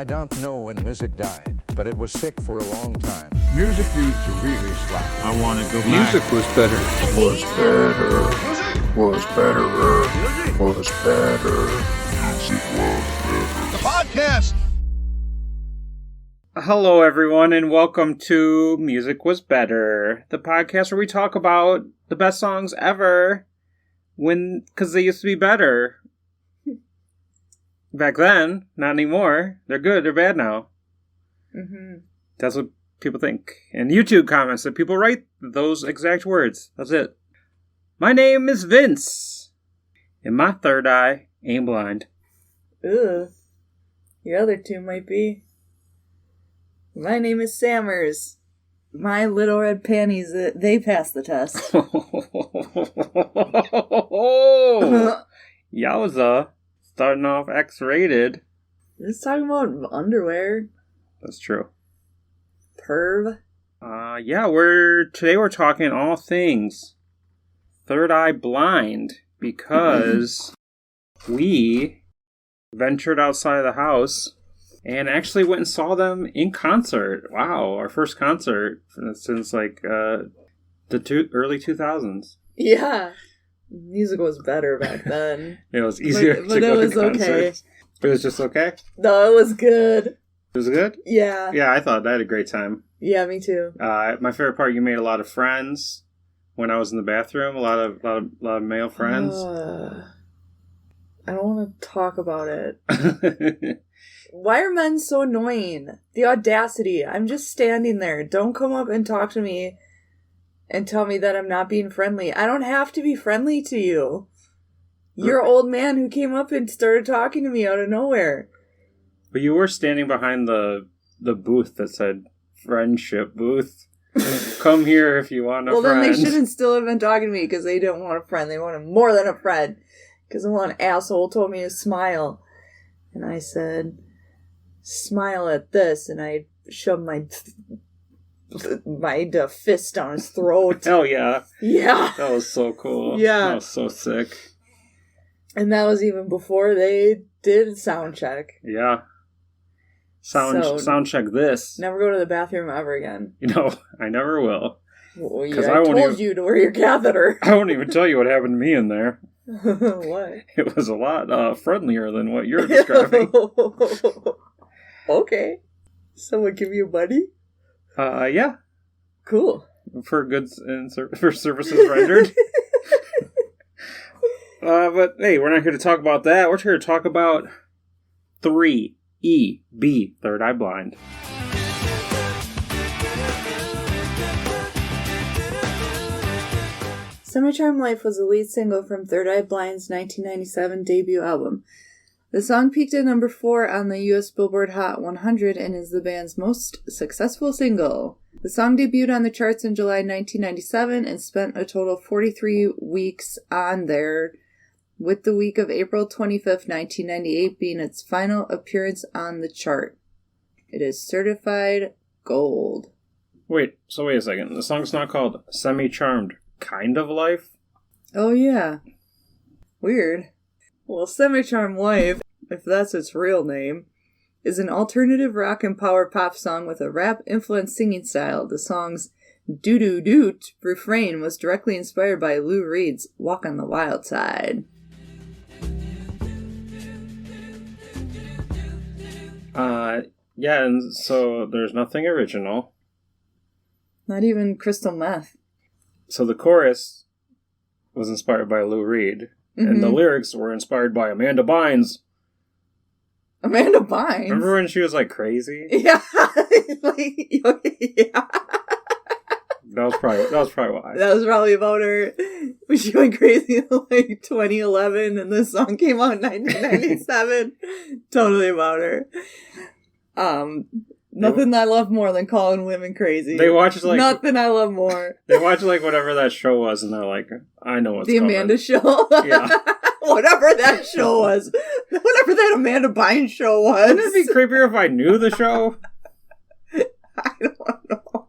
I don't know when music died, but it was sick for a long time. Music used to really slap. I want to go back. Music was better. Was better. Was better. Was better. Music was better. The podcast! Hello, everyone, and welcome to Music Was Better, the podcast where we talk about the best songs ever because they used to be better. Back then, not anymore. They're good, they're bad now. Mm-hmm. That's what people think. And YouTube comments that people write those exact words. That's it. My name is Vince, and my third eye ain't blind. Ugh. Your other two might be. My name is Sammerz. My little red panties, they passed the test. Yowza. Starting off X-rated. Just talking about underwear. That's true. Perv. Yeah, today we're talking all things Third Eye Blind because we ventured outside of the house and actually went and saw them in concert. Wow, our first concert since like the early 2000s. Yeah. Music was better back then. It was easier to go to concerts. Okay. It was just okay? No, it was good. It was good? Yeah. Yeah, I thought I had a great time. Yeah, me too. My favorite part, you made a lot of friends when I was in the bathroom. A lot of male friends. I don't want to talk about it. Why are men so annoying? The audacity. I'm just standing there. Don't come up and talk to me and tell me that I'm not being friendly. I don't have to be friendly to you. You're an old man who came up and started talking to me out of nowhere. But you were standing behind the booth that said friendship booth. Come here if you want a friend. Well, then they shouldn't still have been talking to me because they didn't want a friend. They wanted more than a friend. Because the one asshole told me to smile. And I said, smile at this. And I shoved my fist down his throat. Hell yeah. Yeah. That was so cool. Yeah. That was so sick. And that was even before they did sound check. Yeah. Sound check this. Never go to the bathroom ever again. You know, I never will. Well, yeah, I told you to wear your catheter. I won't even tell you what happened to me in there. What? It was a lot friendlier than what you're describing. Okay. Someone give you a buddy? Yeah. Cool. For goods and for services rendered. But hey, we're not here to talk about that. We're here to talk about 3EB, Third Eye Blind. Summertime Life was the lead single from Third Eye Blind's 1997 debut album. The song peaked at number 4 on the US Billboard Hot 100 and is the band's most successful single. The song debuted on the charts in July 1997 and spent a total of 43 weeks on there, with the week of April 25th, 1998 being its final appearance on the chart. It is certified gold. Wait a second. The song's not called Semi-Charmed Kind of Life? Oh yeah. Weird. Well, Semi-Charmed Life, if that's its real name, is an alternative rock and power pop song with a rap-influenced singing style. The song's doo-doo-doot refrain was directly inspired by Lou Reed's Walk on the Wild Side. Yeah, and so there's nothing original. Not even crystal meth. So the chorus was inspired by Lou Reed, and the lyrics were inspired by Amanda Bynes. Amanda Bynes? Remember when she was, like, crazy? Yeah. Yeah. That was probably why. That was probably about her. She went crazy in, like, 2011, and this song came out in 1997. Totally about her. Nothing I love more than calling women crazy. They watch, like... Nothing I love more. They watch, like, whatever that show was, and they're like, I know what's The coming. Amanda Show? Yeah. Whatever that show was. Whatever that Amanda Bynes show was. Wouldn't it be creepier if I knew the show? I don't know.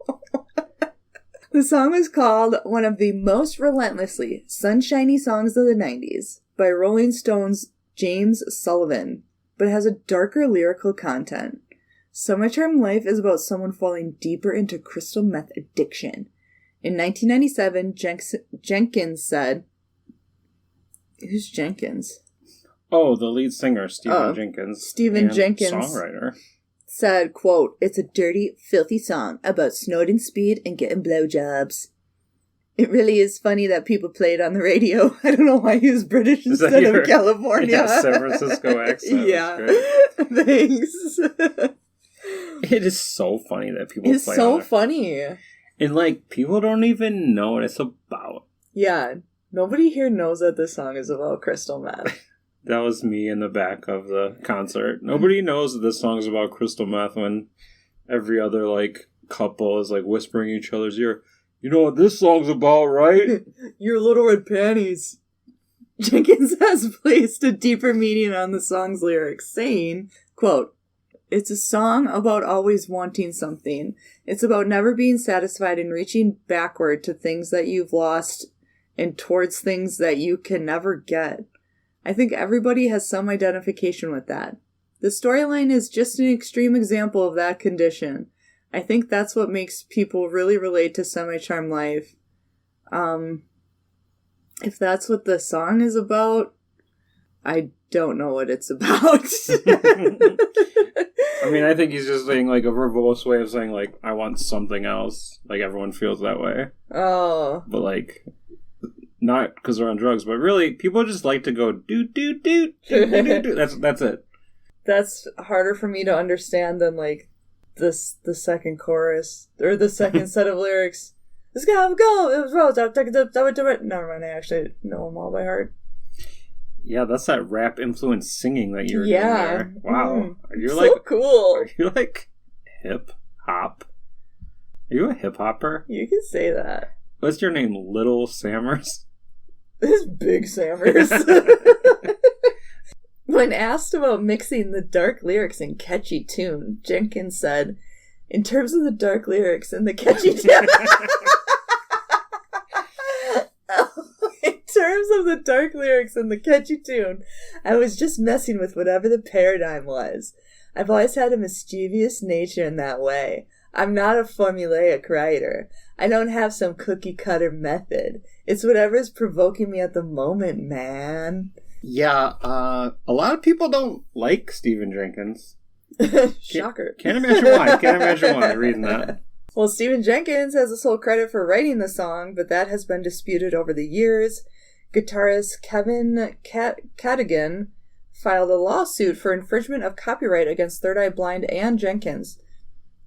The song is called one of the most relentlessly sunshiny songs of the 90s by Rolling Stone's James Sullivan, but has a darker lyrical content. Semi-Charmed Life is about someone falling deeper into crystal meth addiction. In 1997, Jenkins said... Who's Jenkins? Oh, the lead singer, Stephan Jenkins. Stephan Jenkins. Songwriter. Said, quote, "It's a dirty, filthy song about snorting speed and getting blowjobs. It really is funny that people play it on the radio." I don't know why he was British instead of California. Yeah, San Francisco accent. Yeah. Thanks. It is so funny that people it's play so on it. funny. And, like, people don't even know what it's about. Yeah. Nobody here knows that this song is about crystal meth. That was me in the back of the concert. Nobody knows that this song is about crystal meth when every other, like, couple is, like, whispering in each other's ear. You know what this song's about, right? Your little red panties. Jenkins has placed a deeper meaning on the song's lyrics, saying, quote, "It's a song about always wanting something. It's about never being satisfied and reaching backward to things that you've lost and towards things that you can never get. I think everybody has some identification with that. The storyline is just an extreme example of that condition. I think that's what makes people really relate to Semi-Charmed Life. If that's what the song is about, I don't know what it's about." I mean, I think he's just saying, like, a verbose way of saying, like, I want something else. Like, everyone feels that way. Oh. But, like... Not because they're on drugs, but really, people just like to go do do do do do do. That's it. That's harder for me to understand than like the second chorus or the second set of lyrics. Let's go, go. It was rose. Never mind. I actually know them all by heart. Yeah, that's that rap influence singing that you're doing there. Wow, you're so like cool. Are you like hip hop? Are you a hip hopper? You can say that. What's your name, Little Sammerz? This Big Sammerz. When asked about mixing the dark lyrics and catchy tune, Jenkins said, "In terms of the dark lyrics and the catchy tune..." "In terms of the dark lyrics and the catchy tune, I was just messing with whatever the paradigm was. I've always had a mischievous nature in that way. I'm not a formulaic writer. I don't have some cookie-cutter method. It's whatever's provoking me at the moment, man." Yeah, a lot of people don't like Stephan Jenkins. Shocker. Can't imagine why. Can't imagine why reading that. Well, Stephan Jenkins has the sole credit for writing the song, but that has been disputed over the years. Guitarist Kevin Cadigan filed a lawsuit for infringement of copyright against Third Eye Blind and Jenkins.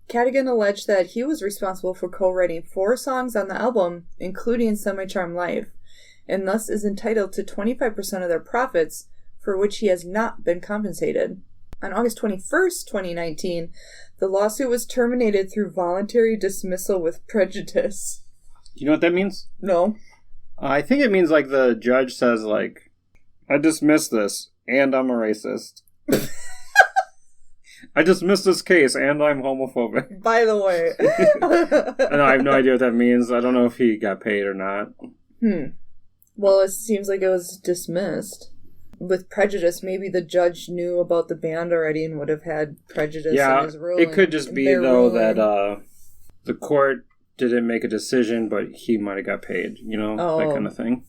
Cadigan alleged that he was responsible for co-writing 4 songs on the album, including Semi-Charmed Life, and thus is entitled to 25% of their profits, for which he has not been compensated. On August 21st, 2019, the lawsuit was terminated through voluntary dismissal with prejudice. You know what that means? No. I think it means, like, the judge says, like, I dismiss this, and I'm a racist. I dismiss this case, and I'm homophobic. By the way. And I have no idea what that means. I don't know if he got paid or not. Well, it seems like it was dismissed. With prejudice, maybe the judge knew about the band already and would have had prejudice in his ruling. It could just be, though, that the court didn't make a decision, but he might have got paid, you know, that kind of thing.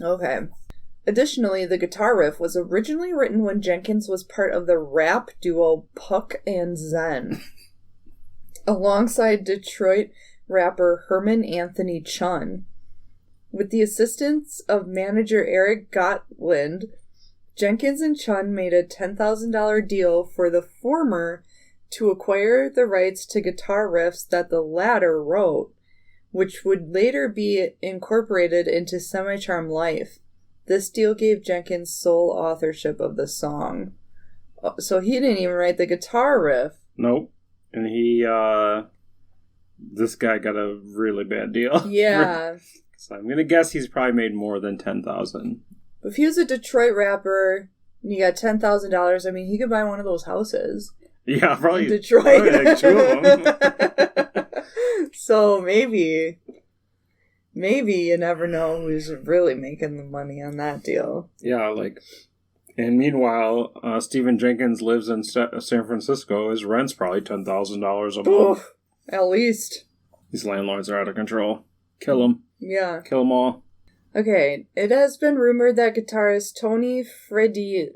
Okay. Additionally, the guitar riff was originally written when Jenkins was part of the rap duo Puck and Zen, alongside Detroit rapper Herman Anthony Chun. With the assistance of manager Eric Gotland, Jenkins and Chun made a $10,000 deal for the former to acquire the rights to guitar riffs that the latter wrote, which would later be incorporated into Semi-Charmed Life. This deal gave Jenkins sole authorship of the song. So he didn't even write the guitar riff. Nope. And this guy got a really bad deal. Yeah. So I'm going to guess he's probably made more than $10,000. If he was a Detroit rapper and he got $10,000, I mean, he could buy one of those houses. Yeah, probably. In Detroit. Probably like 2 of them. So maybe you never know who's really making the money on that deal. Yeah, like, And meanwhile, Stephan Jenkins lives in San Francisco. His rent's probably $10,000 a month. Oof, at least. These landlords are out of control. Kill them. Yeah. Kill them all. Okay, it has been rumored that guitarist Tony Fredianelli,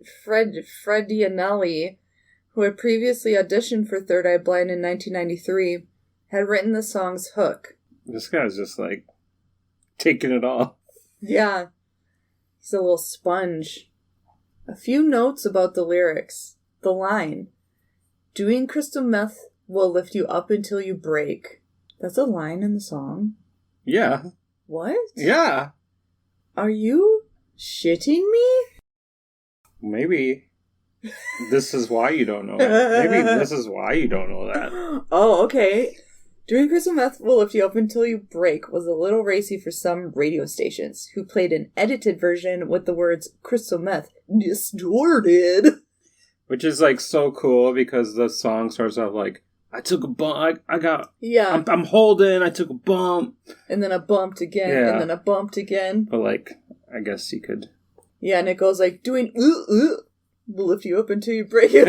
who had previously auditioned for Third Eye Blind in 1993, had written the song's hook. This guy's just, like, taking it all. Yeah. He's a little sponge. A few notes about the lyrics. The line, "Doing crystal meth will lift you up until you break." That's a line in the song? Yeah. What? Yeah. Are you shitting me? Maybe this is why you don't know that. Maybe this is why you don't know that. Oh, okay. Doing crystal meth will lift you up until you break was a little racy for some radio stations, who played an edited version with the words crystal meth distorted. Which is, like, so cool because the song starts off like, I took a bump, Yeah. I'm holding, I took a bump. And then I bumped again, Yeah. and then I bumped again. But, like, I guess you could. Yeah, and it goes like, doing will lift you up until you break it.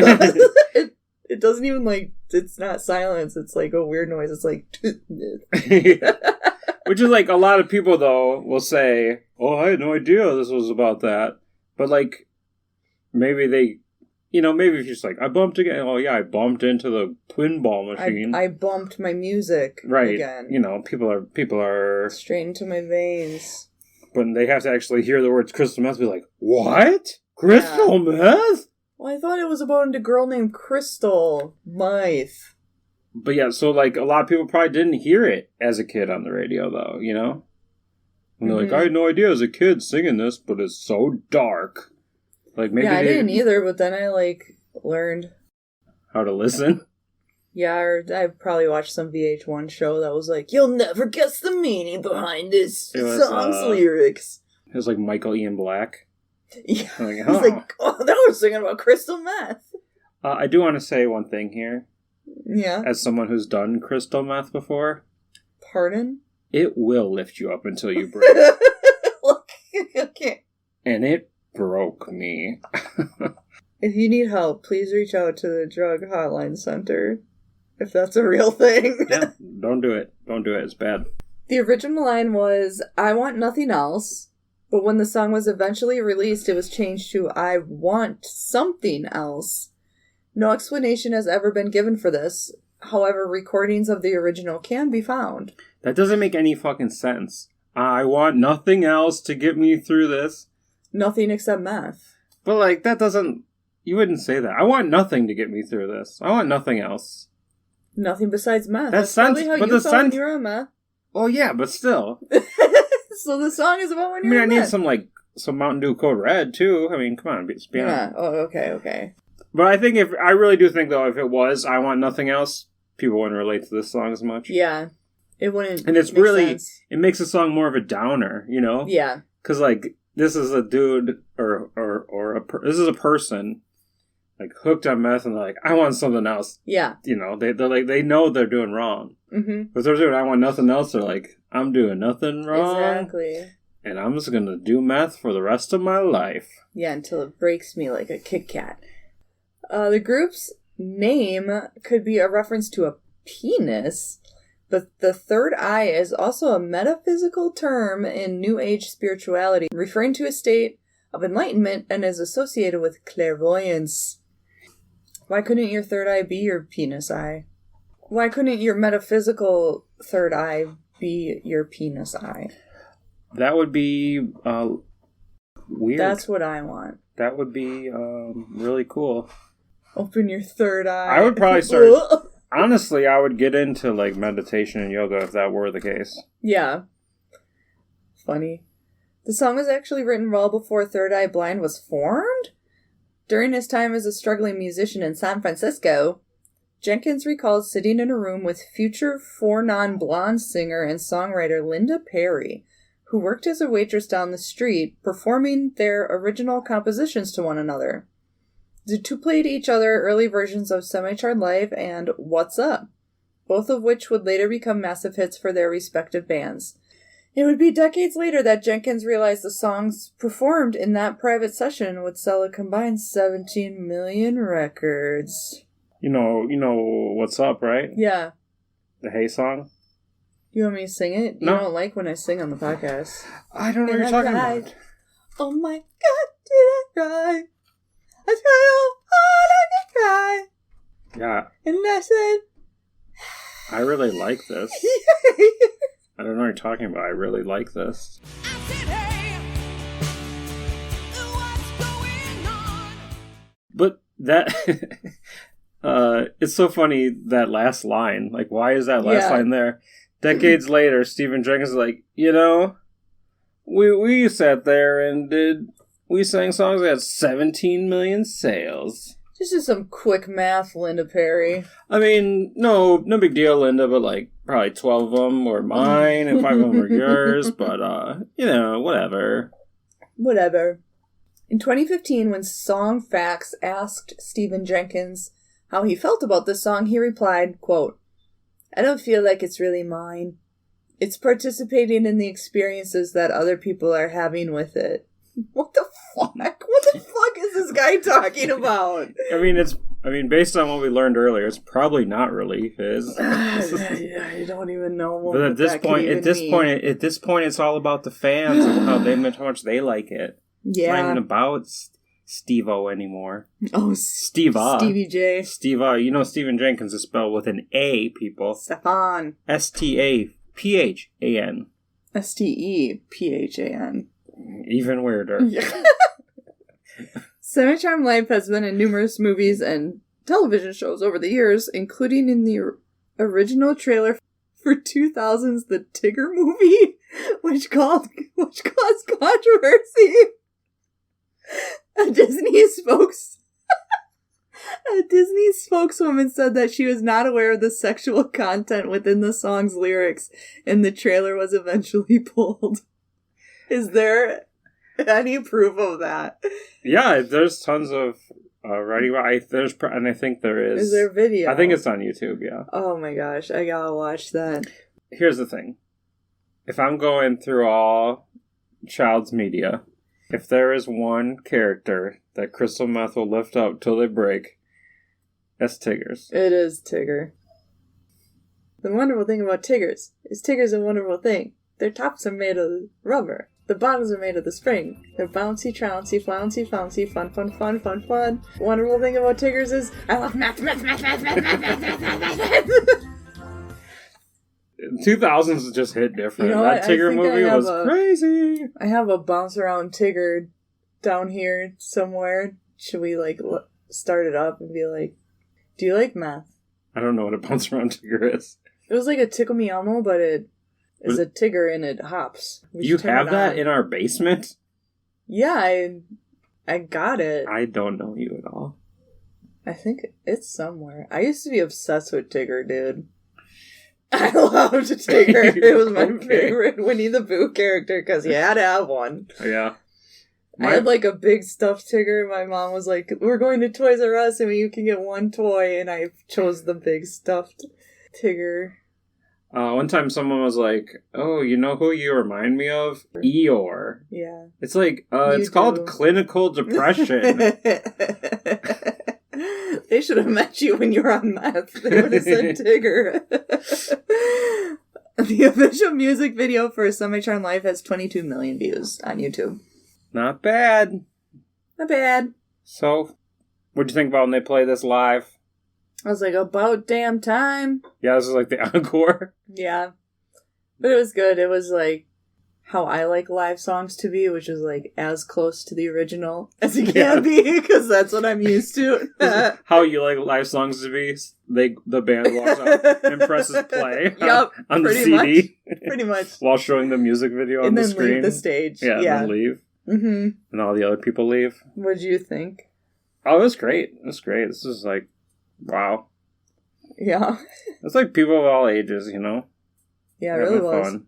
It doesn't even, like, it's not silence. It's like a weird noise. It's like... Which is, like, a lot of people, though, will say, oh, I had no idea this was about that. But, like, maybe they, maybe if you're just like, I bumped again. Oh, yeah, I bumped into the pinball machine. I bumped my music right. again. People are... Straight into my veins. But they have to actually hear the words crystal meth and be like, what? Crystal meth? Well, I thought it was about a girl named Crystal Mythe. But yeah, so, like, a lot of people probably didn't hear it as a kid on the radio, though, And they're like, I had no idea as a kid singing this, but it's so dark. Like, maybe I didn't either, but then I, like, learned how to listen. Yeah, or I probably watched some VH1 show that was like, you'll never guess the meaning behind this song's lyrics. It was like Michael Ian Black. Yeah, like, I was like, oh, that was singing about crystal meth. I do want to say one thing here. Yeah. As someone who's done crystal meth before. Pardon? It will lift you up until you break. Okay. And it broke me. If you need help, please reach out to the Drug Hotline Center. If that's a real thing. Yeah, don't do it. Don't do it. It's bad. The original line was, I want nothing else. But when the song was eventually released, it was changed to, I want something else. No explanation has ever been given for this. However, recordings of the original can be found. That doesn't make any fucking sense. I want nothing else to get me through this. Nothing except meth. But, like, that doesn't... You wouldn't say that. I want nothing to get me through this. I want nothing else. Nothing besides meth. That's probably how you felt when you were on meth. Oh, yeah, but still. So the song is about when you're I on need meth. some Mountain Dew Code Red, too. I mean, come on, be honest. Yeah, oh, okay. But I really do think, though, if it was I Want Nothing Else, people wouldn't relate to this song as much. Yeah. It wouldn't. And it's make really, sense. it makes the song more of a downer, Yeah. Because, like, this is a dude, this is a person, like, hooked on meth, and they're like, I want something else. Yeah. They're like, they know they're doing wrong. Mm-hmm. But they're doing I want nothing else, they're like, I'm doing nothing wrong. Exactly. And I'm just going to do meth for the rest of my life. Yeah, until it breaks me like a Kit Kat. The group's name could be a reference to a penis, but the third eye is also a metaphysical term in New Age spirituality, referring to a state of enlightenment and is associated with clairvoyance. Why couldn't your third eye be your penis eye? Why couldn't your metaphysical third eye be your penis eye? That would be weird. That's what I want. That would be really cool. Open your third eye. I would probably start... Honestly, I would get into, like, meditation and yoga if that were the case. Yeah. Funny. The song was actually written well before Third Eye Blind was formed. During his time as a struggling musician in San Francisco, Jenkins recalls sitting in a room with future Four Non-Blonde singer and songwriter Linda Perry, who worked as a waitress down the street, performing their original compositions to one another. The two played each other early versions of Semi-Charred Live and What's Up, both of which would later become massive hits for their respective bands. It would be decades later that Jenkins realized the songs performed in that private session would sell a combined 17 million records. You know what's up, right? Yeah. The Hey song? You want me to sing it? You No. don't like when I sing on the podcast. I don't know what you're talking about. Oh my God, did I cry? I tell you all I can cry. Yeah, And I said... I really like this. I don't know what you're talking about. I really like this. But that... it's so funny, that last line. Like, why is that last line there? Decades later, Stephan Jenkins is like, we sat there and we sang songs that had 17 million sales. Just do some quick math, Linda Perry. I mean, no big deal, Linda, but like, probably 12 of them were mine and 5 of them were yours, but, whatever. Whatever. In 2015, when Songfacts asked Stephan Jenkins how he felt about this song, he replied, quote, I don't feel like it's really mine. It's participating in the experiences that other people are having with it. What the fuck? What the fuck is this guy talking about? I mean, based on what we learned earlier, it's probably not really his. I don't even know what But at this point, it's all about the fans and how much they like it. Yeah. It's not even about Steve-O anymore. Oh, Steve-A. Stevie J. Steve-A. You know Stephan Jenkins is spelled with an A, people. Stephan. Stephan. Stephan. Even weirder. Semi-Charmed Life has been in numerous movies and television shows over the years, including in the original trailer for 2000's The Tigger Movie, which caused controversy. A Disney spokeswoman said that she was not aware of the sexual content within the song's lyrics, and the trailer was eventually pulled. Is there any proof of that? Yeah, there's tons of writing. And I think there is. Is there video? I think it's on YouTube. Yeah. Oh my gosh, I gotta watch that. Here's the thing: if I'm going through all Child's media, if there is one character that crystal meth will lift up till they break, that's Tigger's. It is Tigger. The wonderful thing about Tiggers is Tigger's a wonderful thing. Their tops are made of rubber. The bottoms are made of the spring. They're bouncy, trouncy, flouncy, flouncy, fun, fun, fun, fun, fun. Wonderful thing about Tiggers is I love math. 2000s just hit different. You know that what? Tigger movie was crazy. I have a bounce around Tigger down here somewhere. Should we start it up and be like, do you like math? I don't know what a bounce around Tigger is. It was like a Tickle Me Elmo, but it is a Tigger and it hops. You have that in our basement? Yeah, I got it. I don't know you at all. I think it's somewhere. I used to be obsessed with Tigger, dude. I loved Tigger. It was my favorite Winnie the Pooh character because you had to have one. Yeah. I had a big stuffed Tigger. My mom was like, we're going to Toys R Us and you can get one toy. And I chose the big stuffed Tigger. One time someone was like, oh, you know who you remind me of? Eeyore. Yeah. It's like, it's called clinical depression. They should have met you when you were on meth. They would have said Tigger. The official music video for Semi-Charmed Life has 22 million views on YouTube. Not bad. Not bad. So, what'd you think about when they play this live? I was like, about damn time. Yeah, this is like the encore. Yeah. But it was good. It was like how I like live songs to be, which is like as close to the original as it can be, because that's what I'm used to. How you like live songs to be? The band walks up and presses play on the CD. Pretty much. While showing the music video on the screen. And then leave the stage. Yeah, and then leave. Mm-hmm. And all the other people leave. What did you think? Oh, it was great. It was great. This is like, wow. Yeah. It's like people of all ages, you know? Yeah, it really was. Fun.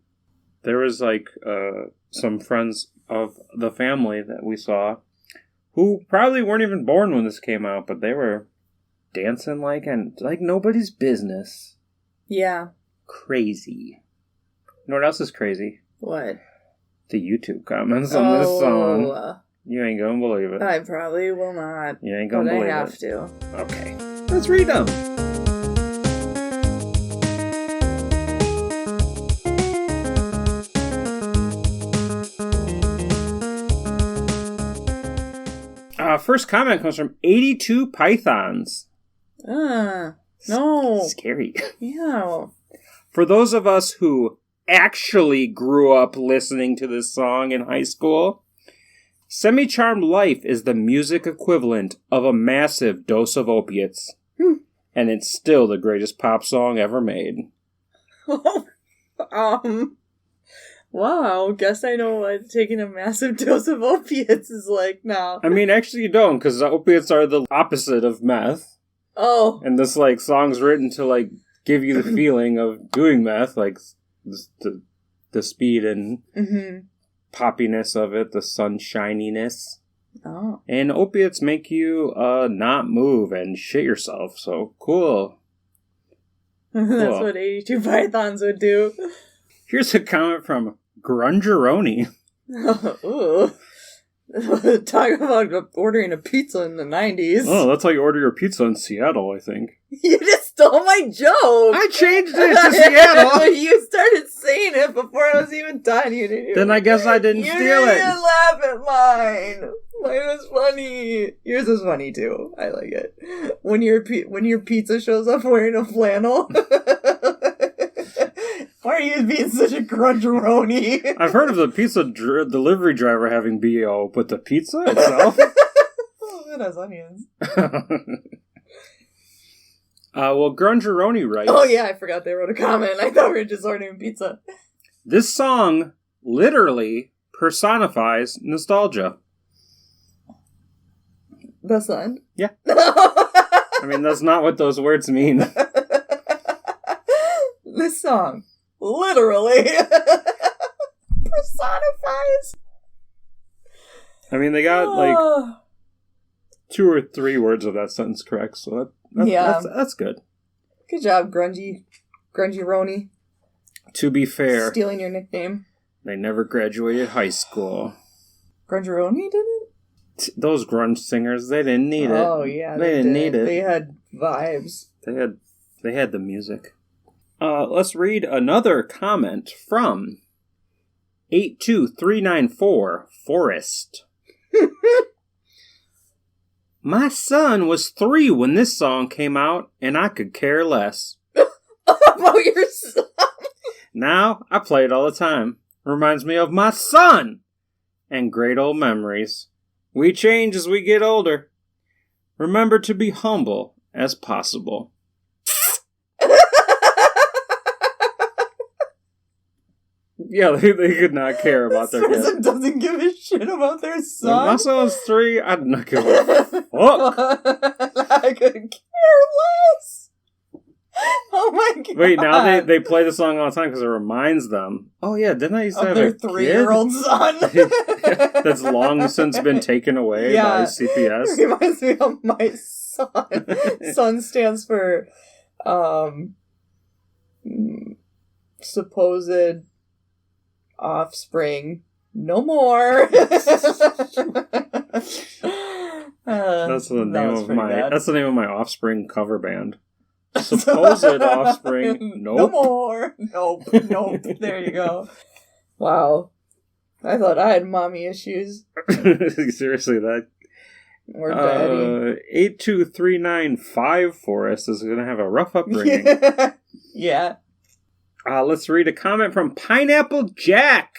There was like some friends of the family that we saw who probably weren't even born when this came out, but they were dancing like nobody's business. Yeah. Crazy. You know what else is crazy? What? The YouTube comments on this song. You ain't gonna believe it. I probably will not. You ain't gonna believe it. But I have to. Okay. Let's read them. First comment comes from 82 Pythons. No. Scary. Yeah. For those of us who actually grew up listening to this song in high school, Semi-Charmed Life is the music equivalent of a massive dose of opiates. And it's still the greatest pop song ever made. Wow, guess I know what taking a massive dose of opiates is like now. I mean, actually you don't, because opiates are the opposite of meth. Oh. And this, like, song's written to, like, give you the feeling of doing meth, like, the speed and poppiness of it, the sunshininess. Oh. And opiates make you not move and shit yourself, so cool. That's what 82 Pythons would do. Here's a comment from Grungeroni. Ooh. Talk about ordering a pizza in the 90s. Oh, that's how you order your pizza in Seattle, I think. You just stole my joke! I changed it to Seattle! You started saying it before I was even done. You didn't even... Then I guess I didn't steal it. You didn't laugh at mine! Mine was funny. Yours was funny, too. I like it. When your pizza shows up wearing a flannel... Why are you being such a grungeroni? I've heard of the pizza delivery driver having BO, but the pizza itself? It has onions. Well, Grungeroni writes... Oh yeah, I forgot they wrote a comment. I thought we were just ordering pizza. This song literally personifies nostalgia. The sun? Yeah. I mean, that's not what those words mean. This song literally personifies. I mean, they got like 2 or 3 words of that sentence correct, so that's good. Good job, Grungy-Roni. To be fair, stealing your nickname. They never graduated high school. Grungeroni did it? Those grunge singers, they didn't need it. Oh yeah, they didn't need it. They had vibes. They had the music. Let's read another comment from 82394 Forest. My son was 3 when this song came out, and I could care less. About your son? Now, I play it all the time. Reminds me of my son! And great old memories. We change as we get older. Remember to be humble as possible. Yeah, they could not care about their kid. Person doesn't give a shit about their son. When my son was 3, I'd not give a fuck. I could care less. Oh my god. Wait, now they play the song all the time because it reminds them. Oh yeah, didn't I used to have their a 3-year-old son? That's long since been taken away by CPS. It reminds me of my son. Son stands for supposed offspring. No more. That's the name of my Offspring cover band. Supposed offspring. Nope. No more. Nope. There you go. Wow. I thought I had mommy issues. Seriously, that. Or daddy. 82395 Forest is going to have a rough upbringing. Yeah. Let's read a comment from Pineapple Jack.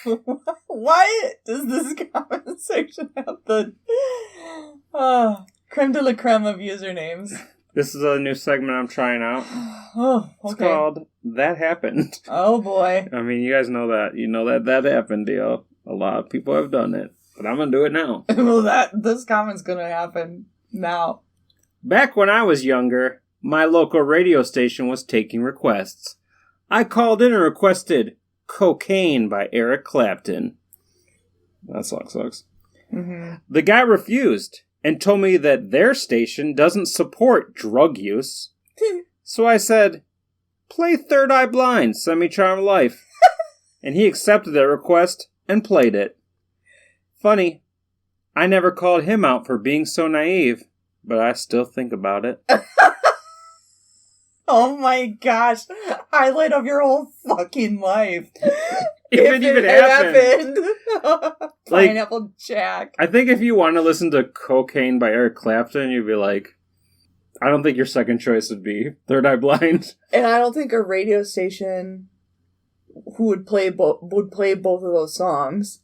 Why does this comment section have the creme de la creme of usernames? This is a new segment I'm trying out. Oh, okay. It's called That Happened. Oh, boy. I mean, you guys know that. You know that happened deal. A lot of people have done it. But I'm going to do it now. Well, this comment's going to happen now. Back when I was younger, my local radio station was taking requests. I called in and requested Cocaine by Eric Clapton. That song sucks. Mm-hmm. The guy refused and told me that their station doesn't support drug use. So I said, play Third Eye Blind, Semi-Charmed Life. and he accepted the request and played it. Funny, I never called him out for being so naive, but I still think about it. Oh my gosh. Highlight of your whole fucking life. If it even happened. Pineapple Jack. I think if you want to listen to Cocaine by Eric Clapton, you'd be like, I don't think your second choice would be Third Eye Blind. And I don't think a radio station who would play both of those songs.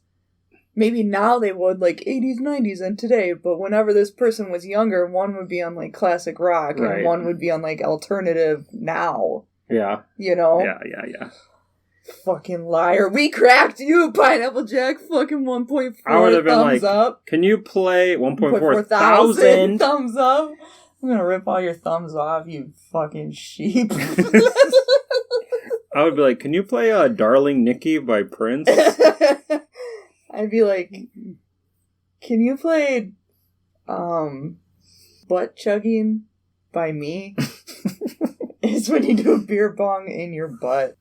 Maybe now they would, like 80s, 90s, and today, but whenever this person was younger, one would be on, like, classic rock, Right. and one would be on, like, alternative now. Yeah. You know? Yeah. Fucking liar. We cracked you, Pineapple Jack. Fucking 1.4 I would have been thumbs like, up. Can you play 1.4 thousand thousand? thumbs up. I'm gonna rip all your thumbs off, you fucking sheep. I would be like, can you play Darling Nikki by Prince? I'd be like, can you play Butt Chugging by Me? It's when you do a beer bong in your butt.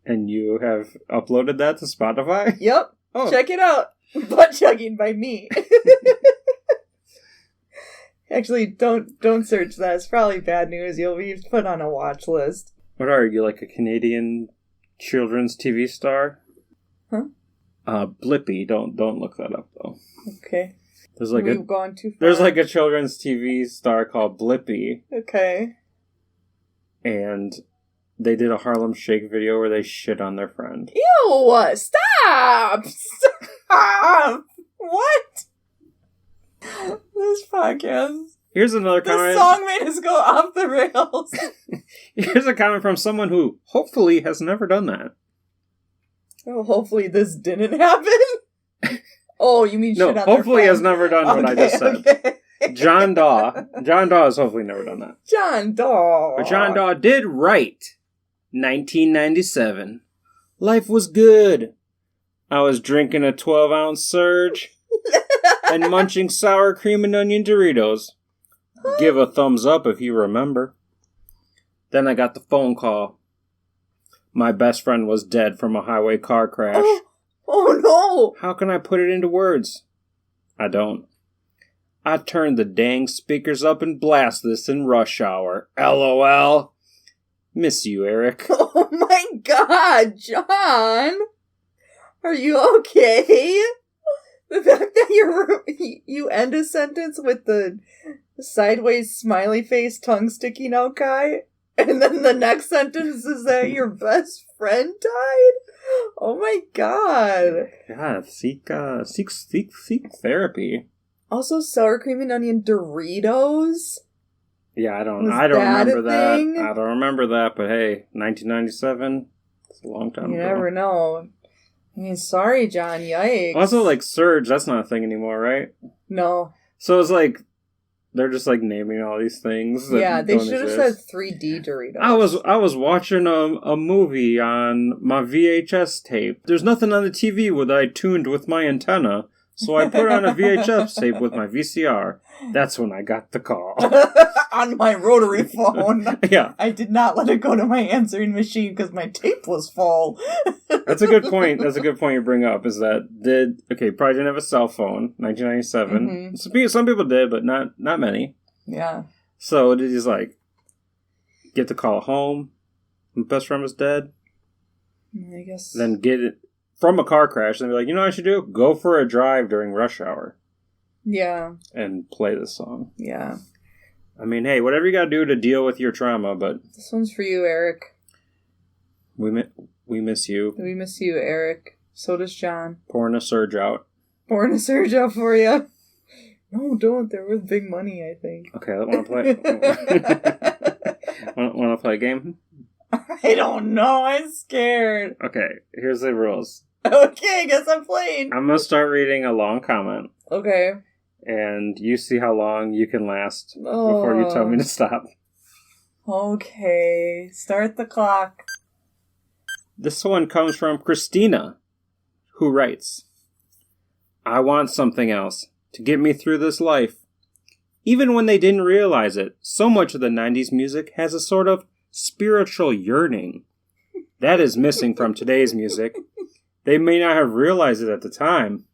And you have uploaded that to Spotify? Yep. Oh. Check it out. Butt Chugging by Me. Actually, don't search that. It's probably bad news. You'll be put on a watch list. What are you, like a Canadian children's TV star? Huh? Blippy. Don't look that up though. Okay. There's like We've gone too far. There's like a children's TV star called Blippy, Okay. and they did a Harlem Shake video where they shit on their friend. Ew! Stop! Stop! What? This podcast. Here's another This comment. song made us go off the rails. Here's a comment from someone who hopefully has never done that. Oh, hopefully this didn't happen. Oh, you mean No, shit on hopefully their has never done what I just said. Okay. John Daw. John Daw has hopefully never done that. John Daw. But John Daw did write 1997. Life was good. I was drinking a 12-ounce Surge and munching sour cream and onion Doritos. Give a thumbs up if you remember. Then I got the phone call. My best friend was dead from a highway car crash. Oh no! How can I put it into words? I don't. I turned the dang speakers up and blast this in rush hour. LOL. Miss you, Eric. Oh my god, John! Are you okay? The fact that you end a sentence with the sideways smiley face tongue sticking out guy, and then the next sentence is that your best friend died? Oh my god. Yeah, seek therapy. Also, sour cream and onion Doritos? Yeah, I don't Was remember that a thing? that. I don't remember that, but hey, 1997, it's a long time You ago. never know. I mean, sorry, John, yikes. Also, like, Surge, that's not a thing anymore, right? No. So it's like, they're just like naming all these things that Yeah, they don't should have exist. said 3D Doritos. I was watching a movie on my VHS tape. There's nothing on the TV that I tuned with my antenna, so I put on a VHS tape with my VCR. That's when I got the call. On my rotary phone. Yeah. I did not let it go to my answering machine because my tape was full. That's a good point. That's a good point you bring up, is that probably didn't have a cell phone, 1997. Mhm. Some people did, but not many. Yeah. So did he's like, get the call home, my best friend was dead, I guess. then get it from a car crash, and be like, you know what I should do? Go for a drive during rush hour Yeah. and play this song. Yeah. I mean, hey, whatever you gotta do to deal with your trauma, but This one's for you, Eric. we miss you. We miss you, Eric. So does John. Pouring a Surge out. Pouring a Surge out for you. No, don't. They're worth big money, I think. Okay, I want to play. Want to play a game? I don't know. I'm scared. Okay, here's the rules. Okay, guess I'm playing. I'm gonna start reading a long comment, Okay. and you see how long you can last before you tell me to stop. Okay. Start the clock. This one comes from Christina, who writes, I want something else to get me through this life. Even when they didn't realize it, so much of the 90s music has a sort of spiritual yearning. That is missing from today's music. They may not have realized it at the time,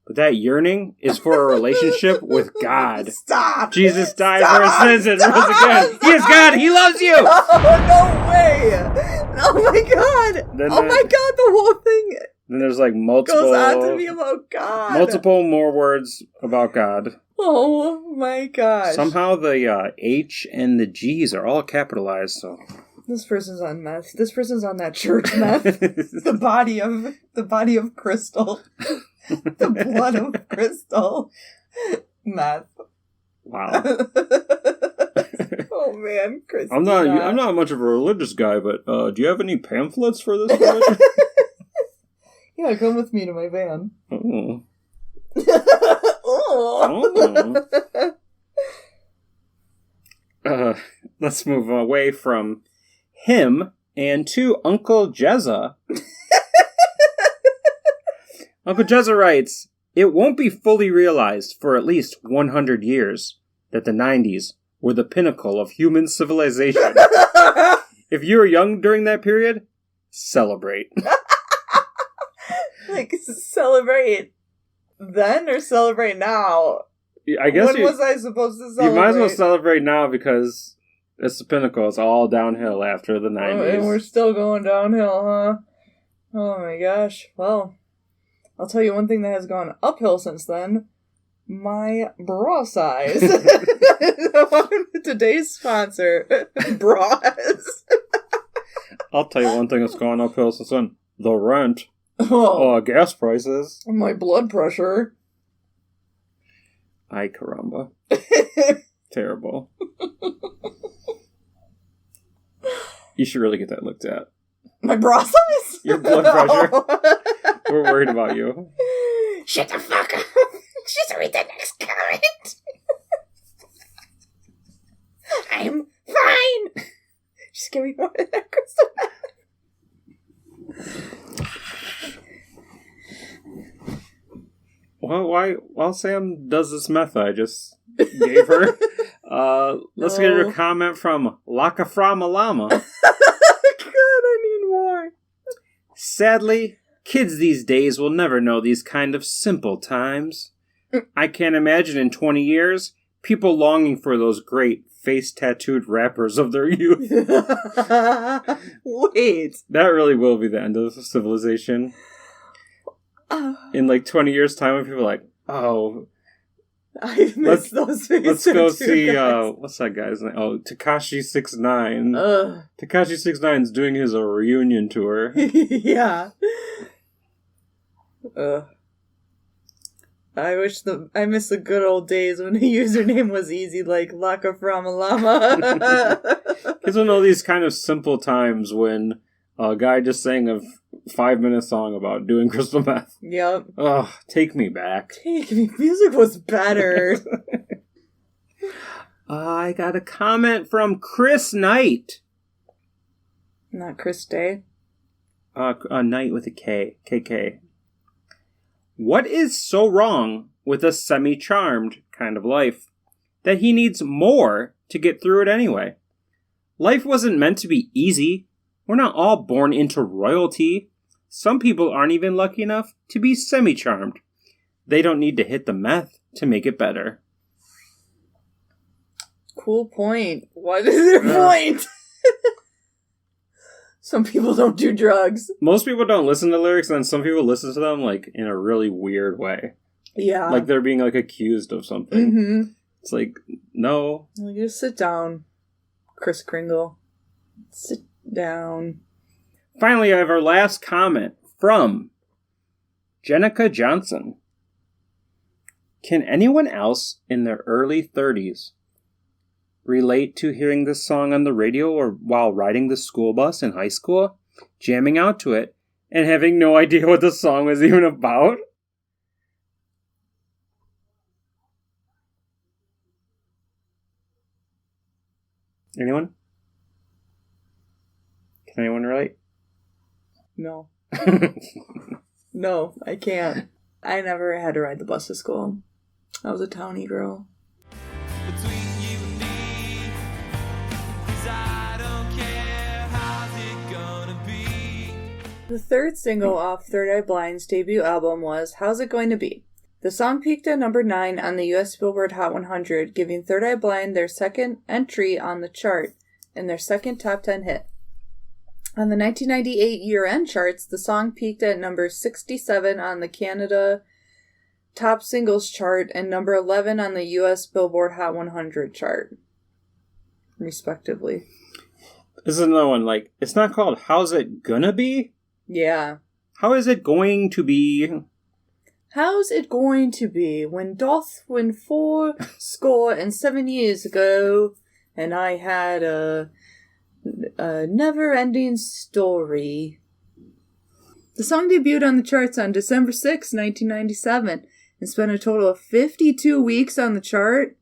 but that yearning is for a relationship with God. Stop! Jesus died for his sins and rose again. He is God. He loves you. Oh, no way! Oh my God! Then Oh my God! The whole thing Then there's like multiple goes on to be about God. multiple more words about God. Oh my gosh! Somehow the H and the G's are all capitalized. So This person's on meth. This person's on that church meth. the body of Crystal. The blood of Crystal. Meth. wow. Oh man, Crystal. I'm not much of a religious guy, but do you have any pamphlets for this religion? Yeah, come with me to my van. Oh. Oh. Let's move away from him and to Uncle Jezza. Uncle Jezza writes, "It won't be fully realized for at least 100 years that the 90s were the pinnacle of human civilization. If you were young during that period, celebrate." Like, celebrate then or celebrate now? I guess when was I supposed to celebrate? You might as well celebrate now because it's the pinnacle. It's all downhill after the 90s. Oh, and we're still going downhill, huh? Oh my gosh. Well, I'll tell you one thing that has gone uphill since then. My bra size. Today's sponsor, bras. I'll tell you one thing that's gone uphill since then. The rent. Oh, Gas prices. my blood pressure. Ay caramba. Terrible. You should really get that looked at. My bra size? Your blood pressure. We're worried about you. Shut the fuck up. Just read the next comment. I'm fine. Just give me more of that crystal meth. Well, while Sam does this method I just gave her, let's get a comment from Lakaframalama. God, I need more. Sadly, kids these days will never know these kind of simple times. I can't imagine in 20 years, people longing for those great face-tattooed rappers of their youth. Wait. That really will be the end of civilization. In like 20 years' time, when people are like, oh, I miss those face let's go see, guys. what's that guy's name? Oh, Tekashi 69. Tekashi 69's doing his reunion tour. Yeah. I miss the good old days when the username was easy, like Laka from a llama. Kids will know these kind of simple times when a guy just sang a 5-minute song about doing crystal meth. Yep. Ugh, take me back. Take me. Music was better. I got a comment from Chris Knight. Not Chris Day. A Knight with a K. KK. What is so wrong with a semi-charmed kind of life that he needs more to get through it anyway? Life wasn't meant to be easy. We're not all born into royalty. Some people aren't even lucky enough to be semi-charmed. They don't need to hit the meth to make it better. Cool point. What is your point? Some people don't do drugs. Most people don't listen to lyrics, and then some people listen to them like in a really weird way. Yeah. Like they're being like accused of something. Mm-hmm. It's like, no. Well, you just sit down, Kris Kringle. Sit down. Finally, I have our last comment from Jenica Johnson. Can anyone else in their early 30s relate to hearing this song on the radio or while riding the school bus in high school, jamming out to it, and having no idea what the song was even about? Anyone? Can anyone relate? No. No, I can't. I never had to ride the bus to school. I was a townie girl. Between you and me, 'cause I don't care how's it gonna be. the third single off Third Eye Blind's debut album was How's It Going to Be? The song peaked at number 9 on the US Billboard Hot 100, giving Third Eye Blind their second entry on the chart and their second top 10 hit. On the 1998 year-end charts, the song peaked at number 67 on the Canada Top Singles chart and number 11 on the US Billboard Hot 100 chart, respectively. This is another one, like, it's not called How's It Gonna Be? Yeah. How is it going to be? How's it going to be when 4 years ago, and I had a never-ending story. The song debuted on the charts on December 6, 1997, and spent a total of 52 weeks on the chart,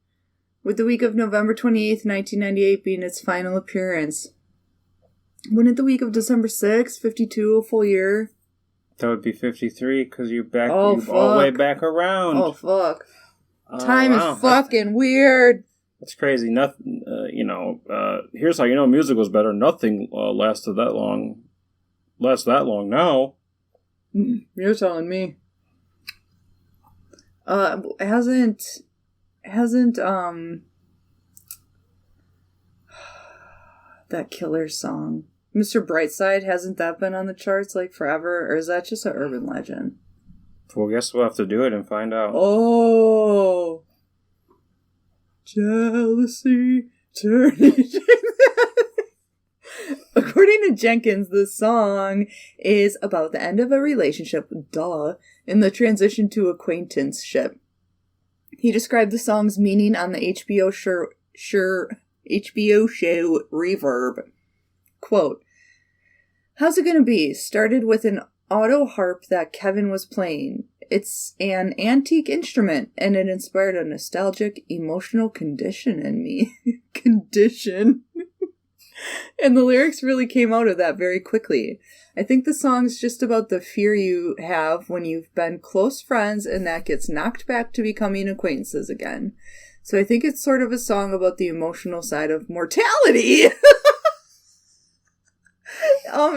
with the week of November 28, 1998 being its final appearance. Wouldn't the week of December 6, 52, a full year? That would be 53, because you're back Oh, all the way fuck. back around. Oh, fuck. Oh, Time wow. is fucking weird. That's crazy. Nothing, here's how you know music was better. Nothing lasted that long. Lasts that long now. You're telling me. Hasn't that Killer song, Mr. Brightside, hasn't that been on the charts like forever, or is that just an urban legend? Well, I guess we'll have to do it and find out. Oh, jealousy turning. According to Jenkins, the song is about the end of a relationship, and the transition to acquaintanceship. He described the song's meaning on the HBO show Reverb. Quote, "How's it gonna be? Started with an auto harp that Kevin was playing. It's an antique instrument, and it inspired a nostalgic, emotional condition in me." Condition. And the lyrics really came out of that very quickly. I think the song's just about the fear you have when you've been close friends and that gets knocked back to becoming acquaintances again. So I think it's sort of a song about the emotional side of mortality.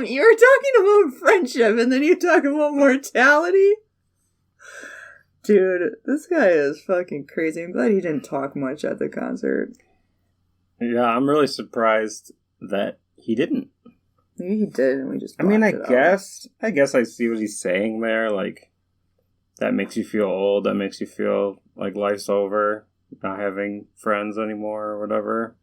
You were talking about friendship and then you talk about mortality? Dude, this guy is fucking crazy. I'm glad he didn't talk much at the concert. Yeah, I'm really surprised that he didn't. Maybe he did and we just I mean, I blocked it out. guess I see what he's saying there. Like, that makes you feel old. That makes you feel like life's over. Not having friends anymore or whatever.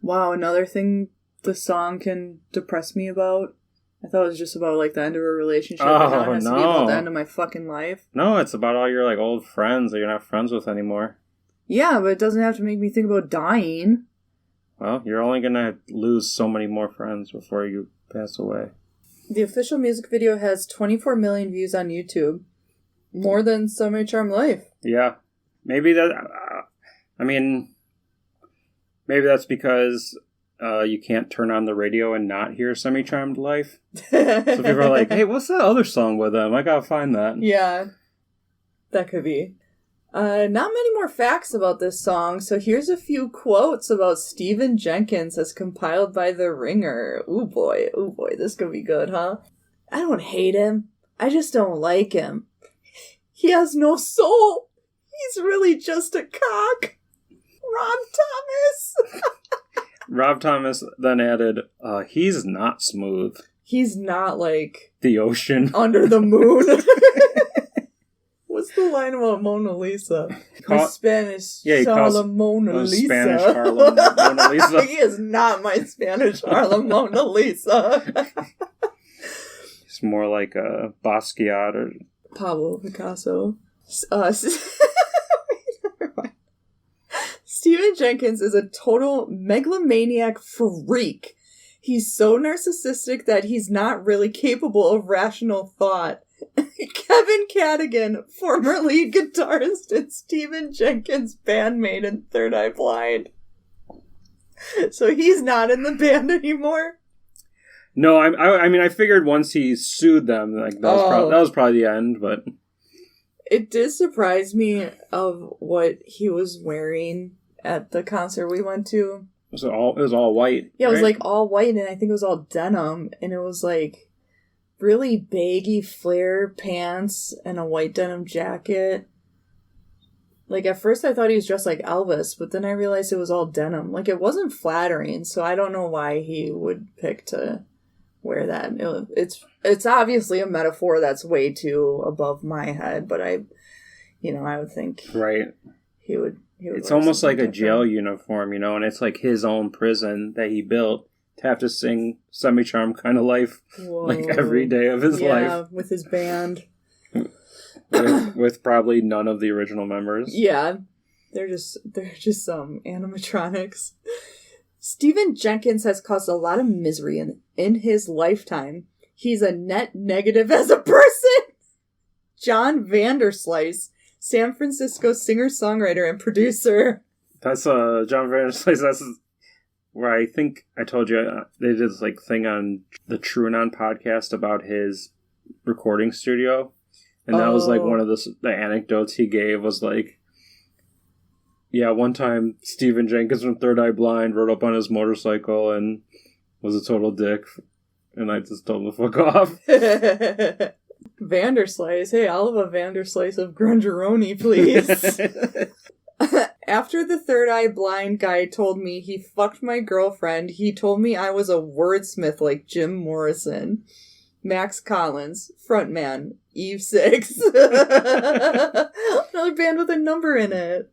Wow, another thing the song can depress me about. I thought it was just about like the end of a relationship. But now it has to be about the end of my fucking life. No, it's about all your like old friends that you're not friends with anymore. Yeah, but it doesn't have to make me think about dying. Well, you're only gonna lose so many more friends before you pass away. The official music video has 24 million views on YouTube. More than Semi-Charmed Life. Yeah. Maybe that... maybe that's because you can't turn on the radio and not hear Semi-Charmed Life. So people are like, hey, what's that other song with them? I gotta find that. Yeah. That could be. Not many more facts about this song, so here's a few quotes about Stephan Jenkins as compiled by The Ringer. Ooh boy, this could be good, huh? "I don't hate him. I just don't like him. He has no soul. He's really just a cock. Rob Thomas." Rob Thomas then added, he's not smooth. He's not like The ocean. under the moon. What's the line about Mona Lisa? My Spanish Harlem Mona Lisa. Spanish Harlem Mona Lisa. He is not my Spanish Harlem Mona Lisa. It's more like a Basquiat or... Pablo Picasso. Stephan Jenkins is a total megalomaniac freak. He's so narcissistic that he's not really capable of rational thought. Kevin Cadigan, former lead guitarist and Stephan Jenkins' bandmate in Third Eye Blind. So he's not in the band anymore? No, I figured once he sued them, like that was probably the end, but... It did surprise me of what he was wearing at the concert we went to. It was all white. Yeah, it was right? like all white, and I think it was all denim, and it was like really baggy flare pants and a white denim jacket. Like, at first I thought he was dressed like Elvis, but then I realized it was all denim. Like, it wasn't flattering, so I don't know why he would pick to wear that. It's obviously a metaphor that's way too above my head, but I would think Right. he would It's wear almost like something a jail different. uniform, and it's like his own prison that he built to have to sing Semi-Charm Kind of Life like Whoa. every day of his life. With his band. with probably none of the original members. Yeah. They're just some animatronics. Stephan Jenkins has caused a lot of misery in his lifetime. He's a net negative as a person. John Vanderslice, San Francisco singer-songwriter and producer. That's John Vanderslice. That's where I think I told you they did this like thing on the TrueAnon podcast about his recording studio, and that was like one of the anecdotes he gave was like, yeah, one time Stephan Jenkins from Third Eye Blind rode up on his motorcycle and was a total dick, and I just told him to fuck off. Vanderslice. Hey, I'll have a Vanderslice of Grungeroni, please. After the Third Eye Blind guy told me he fucked my girlfriend, he told me I was a wordsmith like Jim Morrison. Max Collins, frontman, Eve 6. Another band with a number in it.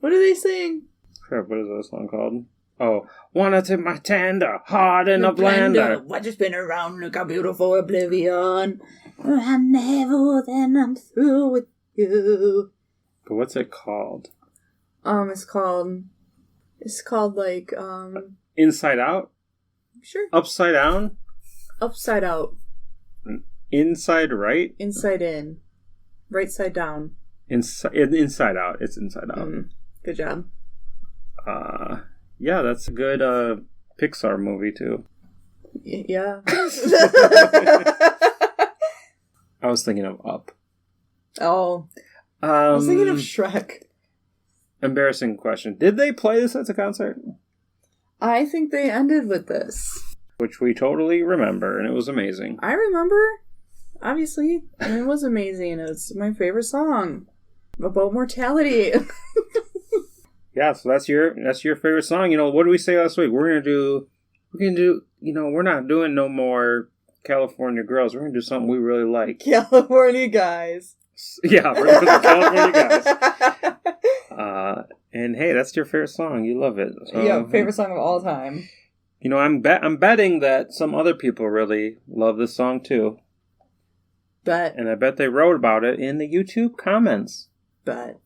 What are they saying? Crap, what is that song called? Oh, wanna tip my tender, hard in a blender. Why just spin around like a beautiful oblivion? I never, then I'm through with you. But what's it called? It's called like, Inside Out? sure. Upside Down? Upside out. Inside Right? Inside in. Right side down. Inside Out. It's Inside Out. Good job. Yeah, that's a good Pixar movie too. Yeah. I was thinking of Up. Oh. I was thinking of Shrek. Embarrassing question. Did they play this at the concert? I think they ended with this. Which we totally remember, and it was amazing. I remember. Obviously. And it was amazing. It's my favorite song. About mortality. Yeah, so that's your favorite song. What did we say last week? We're gonna do, we're not doing no more California Girls. We're gonna do something we really like. California guys. Yeah, we're gonna do the California Guys. And hey, that's your favorite song. You love it. So, yeah, favorite song of all time. I'm betting that some other people really love this song too. Bet. And I bet they wrote about it in the YouTube comments. Bet.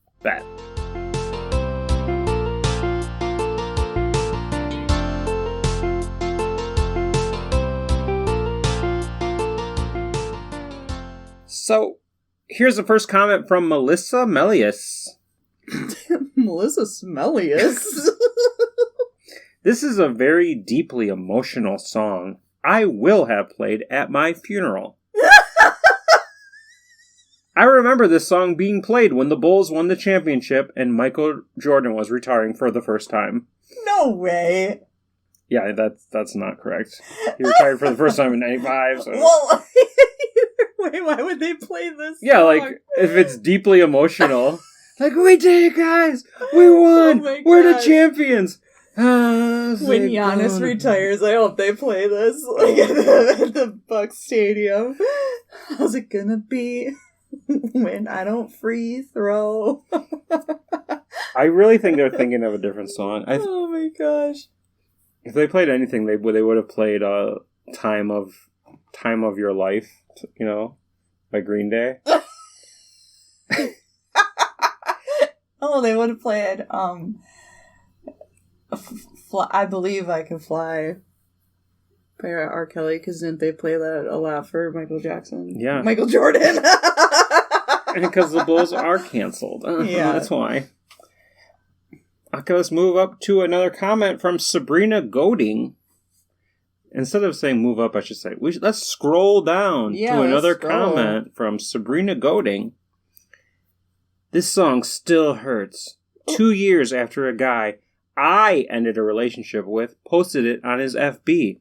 So, here's the first comment from Melissa Melius. Melissa Smellius. This is a very deeply emotional song I will have played at my funeral. I remember this song being played when the Bulls won the championship and Michael Jordan was retiring for the first time. No way. Yeah, that's not correct. He retired for the first time in 95. So. Well, wait, why would they play this Yeah, song? like, if it's deeply emotional. Like, we did it, guys! We won! Oh We're the champions! When Giannis retires, I hope they play this like at the Bucks Stadium. How's it gonna be when I don't free throw? I really think they're thinking of a different song. Oh my gosh! If they played anything, they would have played "Time of Your Life," by Green Day. Oh, they would have played I Believe I Can Fly by R. Kelly, because didn't they play that a lot for Michael Jackson? Yeah. Michael Jordan. Because the Bulls are canceled. Yeah. That's why. Okay, let's move up to another comment from Sabrina Goading. Instead of saying move up, I should say, let's scroll down to another comment from Sabrina Goading. This song still hurts. 2 years after a guy I ended a relationship with posted it on his FB.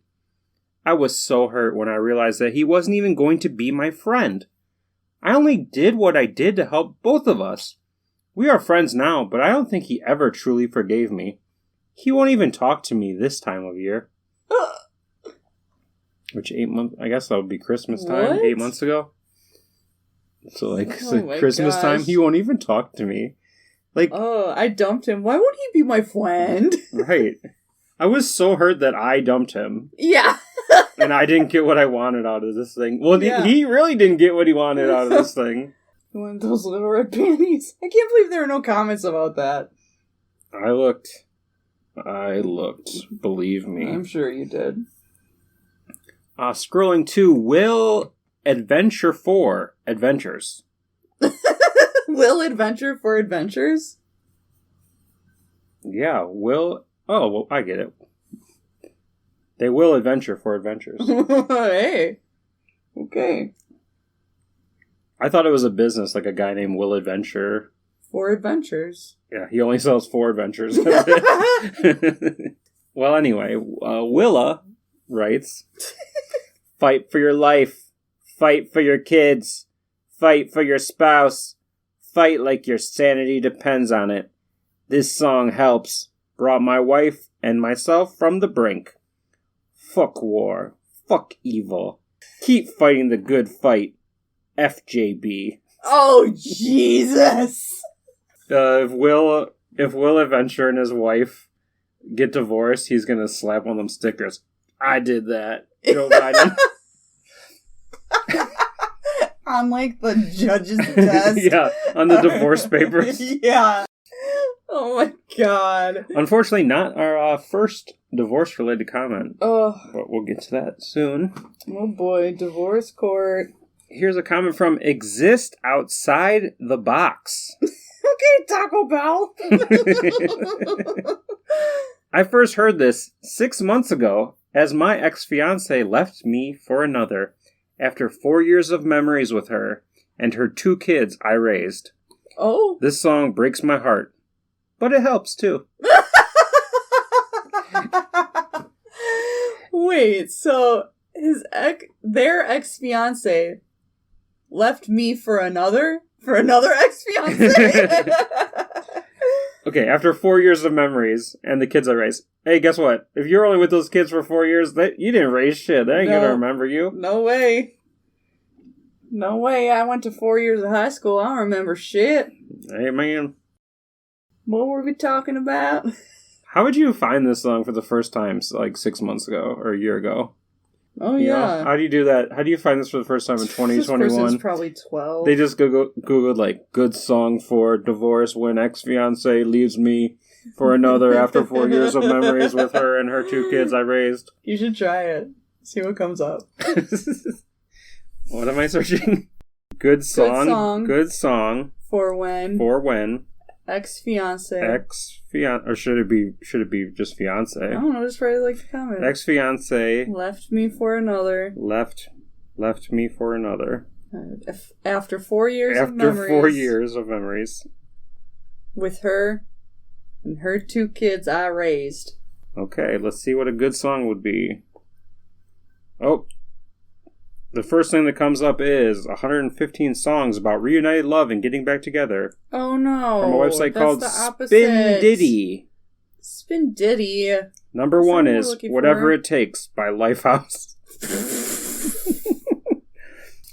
I was so hurt when I realized that he wasn't even going to be my friend. I only did what I did to help both of us. We are friends now, but I don't think he ever truly forgave me. He won't even talk to me this time of year. Which 8 months? I guess that would be Christmas time. What? 8 months ago. So Oh my Christmas time, gosh. he won't even talk to me. Like, Oh, I dumped him. Why would he be my friend? right. I was so hurt that I dumped him. Yeah. And I didn't get what I wanted out of this thing. Well, Yeah. he really didn't get what he wanted out of this thing. One of those little red panties. I can't believe there are no comments about that. I looked. Believe me. I'm sure you did. Scrolling to Will Adventure 4 Adventures. Will Adventure for Adventures? Yeah, Will. Oh, well, I get it. They will adventure for adventures. Hey. Okay. I thought it was a business, like a guy named Will Adventure. For Adventures. Yeah, he only sells 4 adventures. Well, anyway, Willa writes, "Fight for your life. Fight for your kids. Fight for your spouse. Fight like your sanity depends on it. This song helps. Brought my wife and myself from the brink. Fuck war. Fuck evil. Keep fighting the good fight. FJB." Oh, Jesus! If Will Adventure and his wife get divorced, he's gonna slap one of them stickers. I did that. Joe Biden. On, like, the judge's desk. Yeah, on the divorce papers. Yeah. Oh my god. Unfortunately, not our first divorce-related comment, Oh, but we'll get to that soon. oh boy, divorce court. Here's a comment from Exist Outside the Box. Okay, Taco Bell. I first heard this 6 months ago as my ex-fiancé left me for another after 4 years of memories with her and her 2 kids I raised. Oh. This song breaks my heart, but it helps too. Wait, so their ex-fiance left me for another ex-fiance? Okay, after 4 years of memories and the kids I raised. Hey, guess what? If you're only with those kids for 4 years, you didn't raise shit. They ain't No. gonna remember you. No way. No way. I went to 4 years of high school. I don't remember shit. Hey, man. What were we talking about? How would you find this song for the first time, like 6 months ago or a year ago? Oh, You know? yeah. How do you do that? How do you find this for the first time in This 2021? person's probably 12. They just Googled, like, good song for divorce when ex-fiancé leaves me for another after 4 years of memories with her and her 2 kids I raised. You should try it. See what comes up. What am I searching? Good song. Good song. For when For when ex-fiance. ex-fiancé, or should it be just I fiancé? don't know, just write it like the comment. Ex-fiancé Left me for another. left me for another. After 4 years of After memories. 4 years of memories. With her and her 2 kids I raised. Okay, let's see what a good song would be. Oh, the first thing that comes up is 115 songs about reunited love and getting back together. Oh no. From a website that's called the opposite. Spin Diddy. Spin Diddy. Number Is that 1 what we're is looking Whatever for? It Takes by Lifehouse.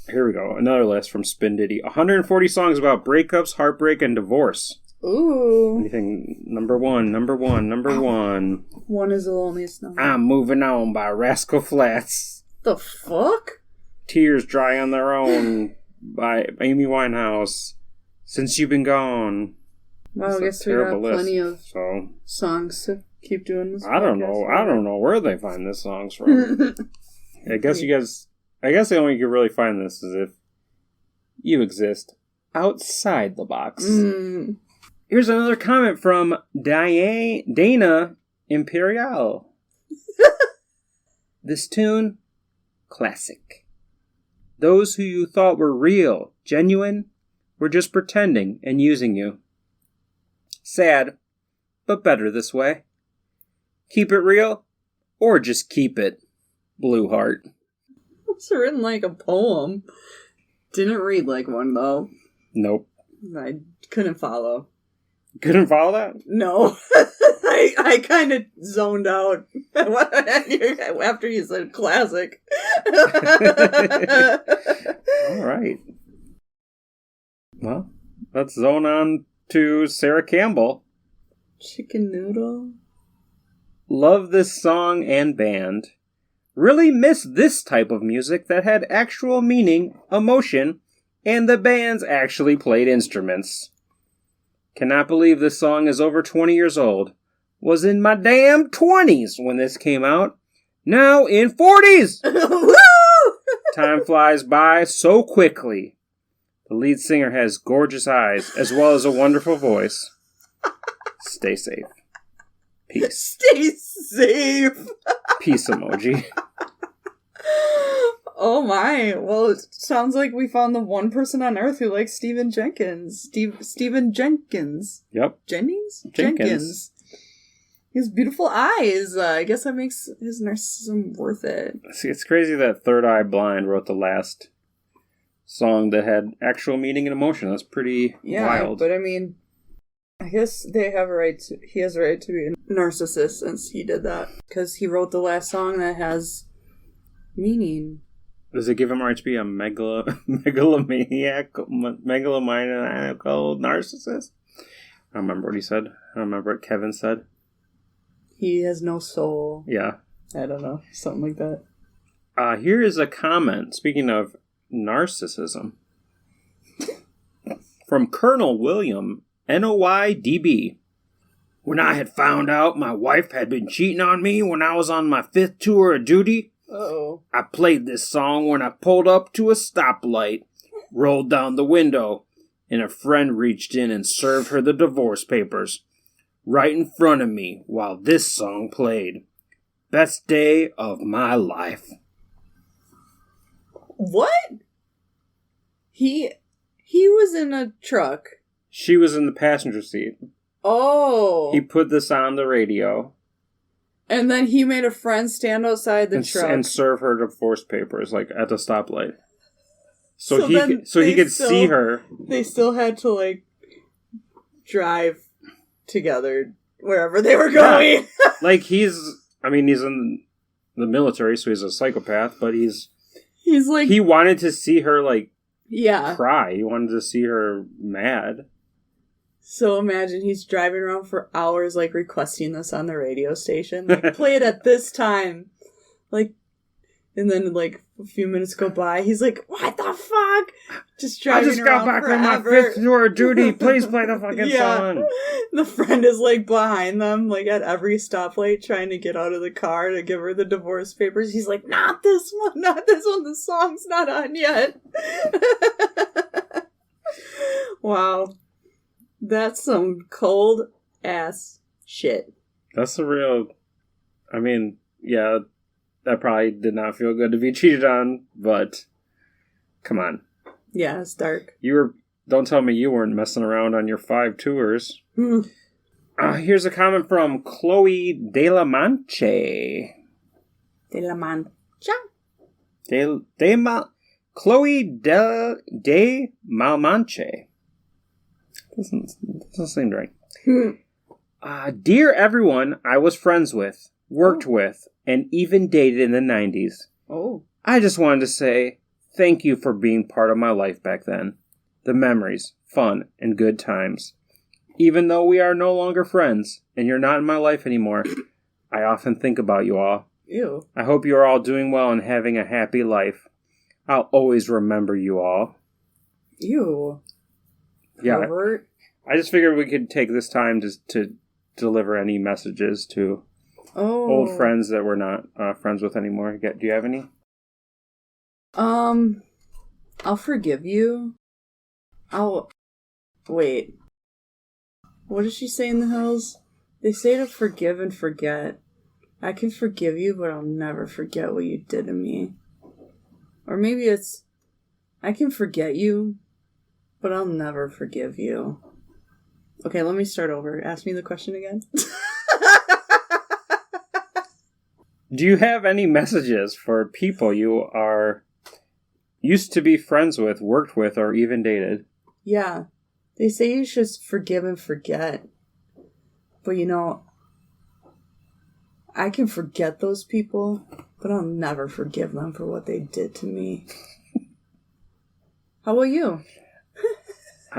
Here we go, another list from Spin Diddy. 140 songs about breakups, heartbreak, and divorce. Ooh. Anything number one. 1 is the loneliest number. I'm Moving On by Rascal Flatts. The fuck? Tears Dry on Their Own by Amy Winehouse. Since You've Been Gone. Well, It's I a guess we got terrible list. plenty of So songs to keep doing this. I don't know where they find this songs from. I guess the only way you can really find this is if you exist outside the box. Mm. Here's another comment from Dana Imperial. This tune, classic. Those who you thought were real, genuine, were just pretending and using you. Sad, but better this way. Keep it real, or just keep it. Blue Heart. It's written like a poem. Didn't read like one, though. Nope. I couldn't follow. Couldn't follow that? No. I kind of zoned out after you said classic. All right. Well, let's zone on to Sarah Campbell. Chicken noodle? Love this song and band. Really miss this type of music that had actual meaning, emotion, and the bands actually played instruments. Cannot believe this song is over 20 years old. Was in my damn 20s when this came out. Now in 40s! Woo! Time flies by so quickly. The lead singer has gorgeous eyes as well as a wonderful voice. Stay safe. Peace. Stay safe. Peace emoji. Oh my. Well, it sounds like we found the one person on earth who likes Stephan Jenkins. Stephan Jenkins. Yep. Jenkins. He has beautiful eyes. I guess that makes his narcissism worth it. See, it's crazy that Third Eye Blind wrote the last song that had actual meaning and emotion. That's pretty wild. But I mean, I guess they have a right to, he has a right to be a narcissist since he did that. Because he wrote the last song that has meaning. Does it give him right to be a megalomaniacal narcissist? I don't remember what he said. I don't remember what Kevin said. He has no soul. Yeah. I don't know. Something like that. Here is a comment, speaking of narcissism, from Colonel William, NOYDB. When I had found out my wife had been cheating on me when I was on my 5th tour of duty, Uh-oh. I played this song when I pulled up to a stoplight, rolled down the window, and a friend reached in and served her the divorce papers right in front of me while this song played. Best day of my life. What? He was in a truck. She was in the passenger seat. Oh. He put this on the radio. And then he made a friend stand outside the truck. And serve her divorce papers, like, at the stoplight. So he they could still- see her. They still had to, like, drive together wherever they were going. Like, he's in the military, so he's a psychopath, but He's like... he wanted to see her, like, yeah. cry. He wanted to see her mad. So imagine he's driving around for hours, like, requesting this on the radio station. Like, play it at this time. Like, and then, like, a few minutes go by. He's like, what the fuck? Just driving around I just got back forever. on my 5th tour of duty. Please play the fucking song. The friend is, like, behind them, like, at every stoplight, trying to get out of the car to give her the divorce papers. He's like, not this one. The song's not on yet. Wow. That's some cold ass shit. That's the real... I mean, yeah, that probably did not feel good to be cheated on, but come on. Yeah, it's dark. Don't tell me you weren't messing around on your 5 tours. Here's a comment from Chloe De La Manche. Chloe De Malmanche. Doesn't seem right. Dear everyone I was friends with, worked with, and even dated in the 90s. Oh. I just wanted to say thank you for being part of my life back then. The memories, fun, and good times. Even though we are no longer friends, and you're not in my life anymore, I often think about you all. Ew. I hope you are all doing well and having a happy life. I'll always remember you all. Ew. Yeah. Pervert. I just figured we could take this time to deliver any messages to old friends that we're not friends with anymore. Do you have any? I'll forgive you. Wait. What does she say in the hills? They say to forgive and forget. I can forgive you, but I'll never forget what you did to me. Or maybe it's, I can forget you, but I'll never forgive you. Okay, let me start over. Ask me the question again. Do you have any messages for people you are used to be friends with, worked with, or even dated? Yeah. They say you should forgive and forget. But I can forget those people, but I'll never forgive them for what they did to me. How about you?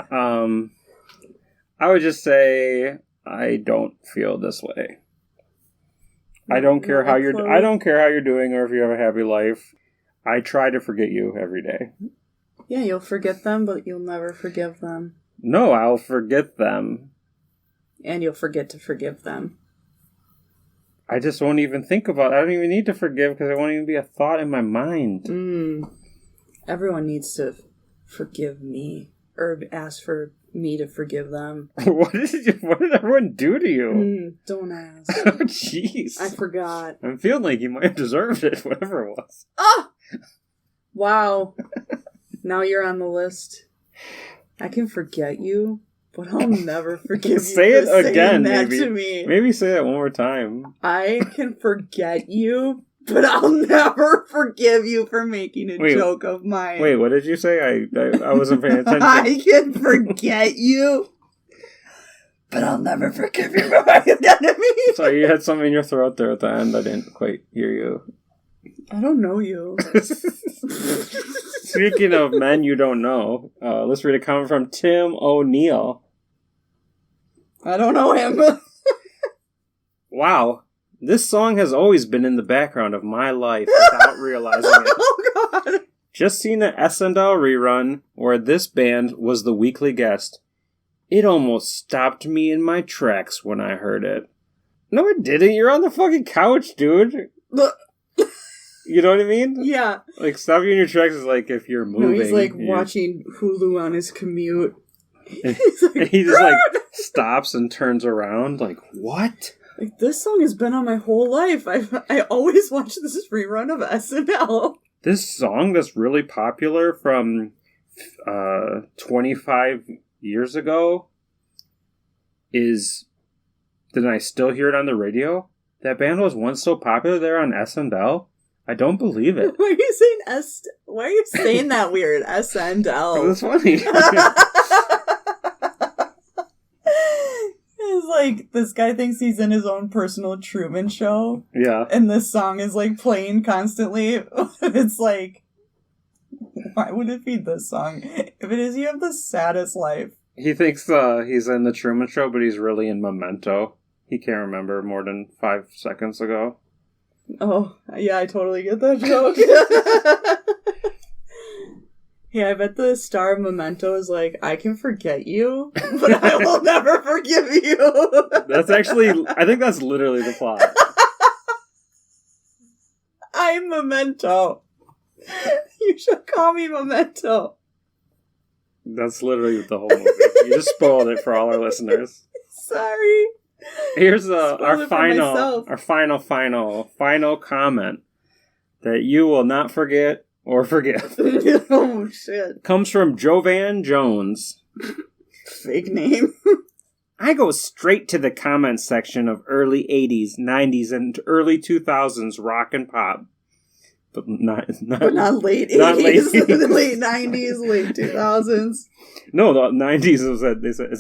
I would just say I don't feel this way. I don't care how you're doing or if you have a happy life. I try to forget you every day. Yeah, you'll forget them, but you'll never forgive them. No, I'll forget them. And you'll forget to forgive them. I just won't even think about it. I don't even need to forgive because it won't even be a thought in my mind. Everyone needs to forgive me. Or ask for me to forgive them. What did everyone do to you? Don't ask. Oh, jeez. I forgot. I'm feeling like you might have deserved it, whatever it was. Oh! Wow. Now you're on the list. I can forget you, but I'll never forgive you Say for it again, saying that maybe. to me. Maybe say that one more time. I can forget you, but I'll never forgive you for making a joke of mine. Wait, what did you say? I wasn't paying attention. I can forget you, but I'll never forgive you for my enemy. Sorry, you had something in your throat there at the end. I didn't quite hear you. I don't know you. Speaking of men you don't know, let's read a comment from Tim O'Neill. I don't know him. Wow. This song has always been in the background of my life without realizing it. Oh, God. Just seen an SNL rerun where this band was the weekly guest. It almost stopped me in my tracks when I heard it. No, it didn't. You're on the fucking couch, dude. You know what I mean? Yeah. Like, stop you in your tracks is like if you're moving. No, he's like watching Hulu on his commute. And he just like stops and turns around like, what? Like, this song has been on my whole life. I always watch this rerun of SNL. This song that's really popular from 25 years ago is... Did I still hear it on the radio? That band was once so popular there on SNL. I don't believe it. Why are you saying that weird? SNL. That's funny. It's like, this guy thinks he's in his own personal Truman Show. Yeah. And this song is like playing constantly. It's like, why would it be this song? If it is, you have the saddest life. He thinks he's in the Truman Show, but he's really in Memento. He can't remember more than 5 seconds ago. Oh, yeah, I totally get that joke. Yeah, I bet the star of Memento is like, I can forget you, but I will never forgive you. That's actually, I think that's literally the plot. I'm Memento. You should call me Memento. That's literally the whole movie. You just spoiled it for all our listeners. Sorry. Here's our final comment that you will not forget or forgive. Oh, shit. Comes from Jovan Jones. Fake name. I go straight to the comments section of early 80s, 90s, and early 2000s rock and pop. But not late 80s. Not late 80s. Late 90s, late 2000s. No, the 90s is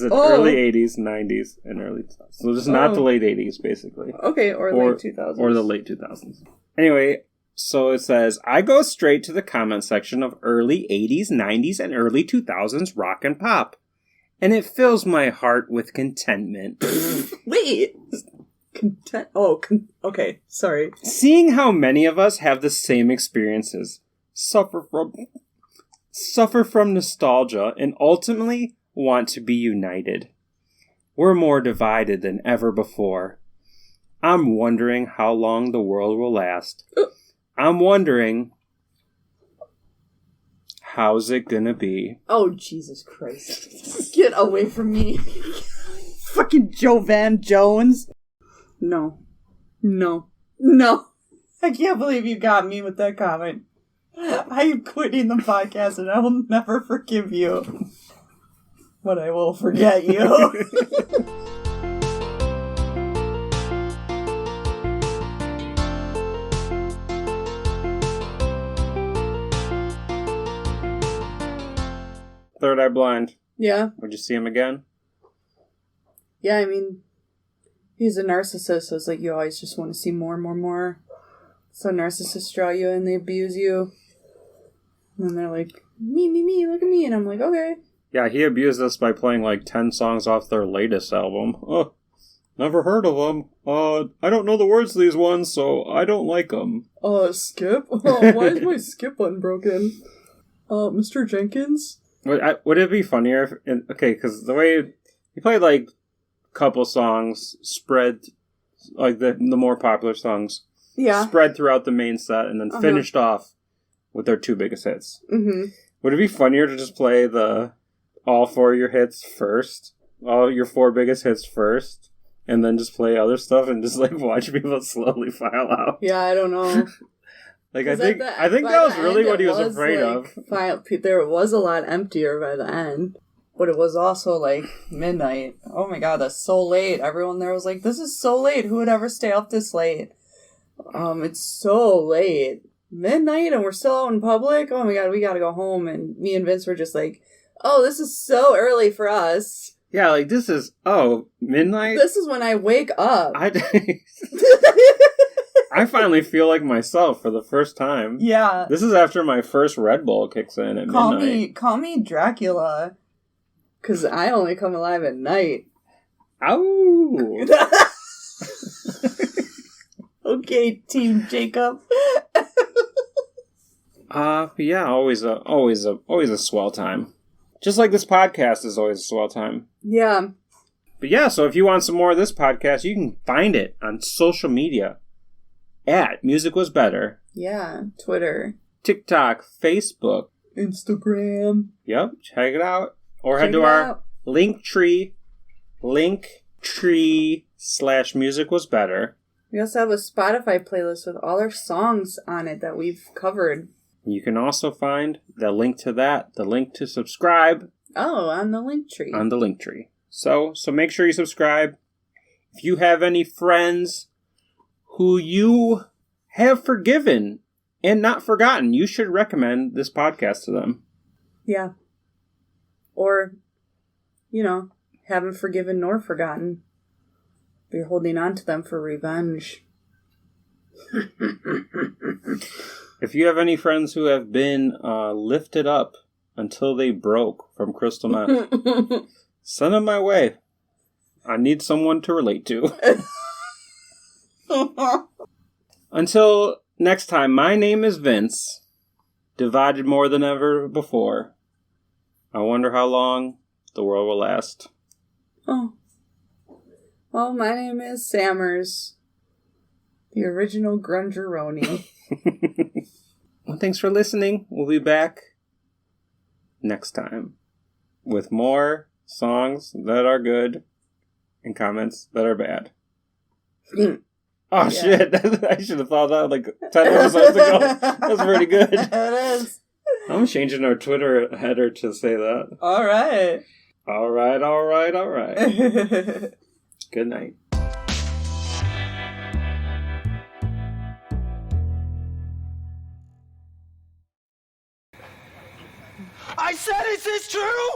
early 80s, 90s, and early 2000s. So just not the late 80s, basically. Okay, or late 2000s. Or the late 2000s. Anyway, so it says, I go straight to the comment section of early 80s, 90s, and early 2000s rock and pop. And it fills my heart with contentment. Wait. Okay, sorry. Seeing how many of us have the same experiences, suffer from nostalgia, and ultimately want to be united. We're more divided than ever before. I'm wondering how long the world will last. I'm wondering, how's it gonna be? Oh, Jesus Christ. Get away from me. Fucking Jovan Jones. No. I can't believe you got me with that comment. I am quitting the podcast and I will never forgive you. But I will forget you. Third Eye Blind. Yeah. Would you see him again? Yeah, I mean, he's a narcissist, so it's like you always just want to see more and more and more. So narcissists draw you and they abuse you. And then they're like, me, look at me. And I'm like, okay. Yeah, he abused us by playing like 10 songs off their latest album. Oh, never heard of them. I don't know the words to these ones, so I don't like them. Skip? Oh, why is my skip button broken? Mr. Jenkins? Would it be funnier if... Okay, because the way... He played like a couple songs spread... Like the more popular songs. Yeah. Spread throughout the main set and then finished off with their 2 biggest hits. Mm-hmm. Would it be funnier to just play all 4 of your hits first? All your 4 biggest hits first? And then just play other stuff and just like watch people slowly file out? Yeah, I don't know. Like I think that was really what he was afraid of. There was a lot emptier by the end. But it was also like midnight. Oh my god, that's so late. Everyone there was like, this is so late. Who would ever stay up this late? It's so late. Midnight and we're still out in public? Oh my god, we gotta go home. And me and Vince were just like, oh, this is so early for us. Yeah, like this is, midnight? This is when I wake up. I finally feel like myself for the first time. Yeah. This is after my first Red Bull kicks in at midnight. Call me Dracula. Because I only come alive at night. Ow! Okay, Team Jacob. Yeah, always a swell time. Just like this podcast is always a swell time. Yeah. But yeah, so if you want some more of this podcast, you can find it on social media at Music Was Better. Yeah, Twitter. TikTok, Facebook. Instagram. Yep, check it out. Or head to our Linktree /Music Was Better. We also have a Spotify playlist with all our songs on it that we've covered. You can also find the link to that, the link to subscribe. Oh, on the Linktree. On the Linktree. So make sure you subscribe. If you have any friends who you have forgiven and not forgotten, you should recommend this podcast to them. Yeah. Or, haven't forgiven nor forgotten. But you're holding on to them for revenge. If you have any friends who have been lifted up until they broke from crystal meth, send them my way. I need someone to relate to. Until next time, my name is Vince. Divided more than ever before. I wonder how long the world will last. Oh. Well, my name is Sammerz. The original Grungeroni. Well, thanks for listening. We'll be back next time with more songs that are good and comments that are bad. Oh, shit. I should have thought that like 10 episodes ago. That's pretty good. It is. I'm changing our Twitter header to say that. All right. All right. Good night. I said, is this true?